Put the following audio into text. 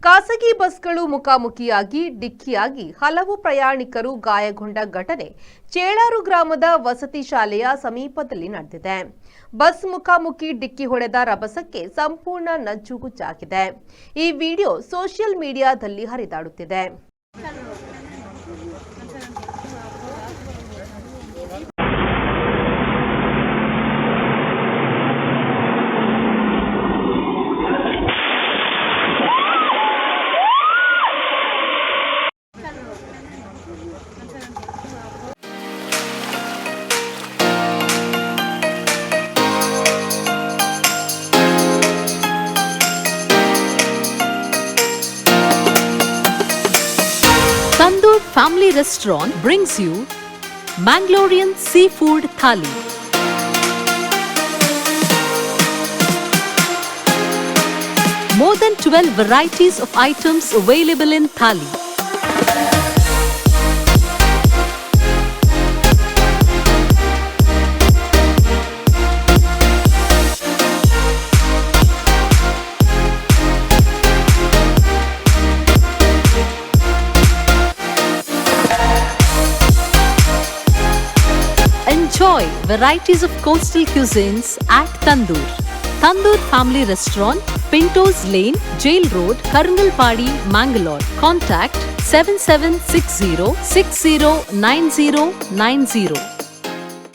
ಖಾಸಗಿ ಬಸ್ಗಳು ಮುಖಾಮುಖಿಯಾಗಿ ಡಿಕ್ಕಿಯಾಗಿ ಹಲವು ಪ್ರಯಾಣಿಕರು ಗಾಯಗೊಂಡ ಘಟನೆ ಚೇಳಾರು ಗ್ರಾಮದ ವಸತಿ ಶಾಲೆಯ ಸಮೀಪದಲ್ಲಿ ನಡೆದಿದೆ. ಬಸ್ ಮುಖಾಮುಖಿ ಡಿಕ್ಕಿ ಹೊಡೆದ ರಭಸಕ್ಕೆ ಸಂಪೂರ್ಣ ನಜ್ಜುಗುಜ್ಜಾಗಿದೆ. ಈ ವಿಡಿಯೋ ಸೋಷಿಯಲ್ ಮೀಡಿಯಾದಲ್ಲಿ ಹರಿದಾಡುತ್ತಿದೆ. Tandoor Family Restaurant brings you Mangalorean Seafood Thali. More than 12 varieties of items available in Thali. Enjoy varieties of coastal cuisines at Tandoor. Tandoor Family Restaurant, Pintos Lane, Jail Road, Karangalpadi, Mangalore. Contact 7760 609090.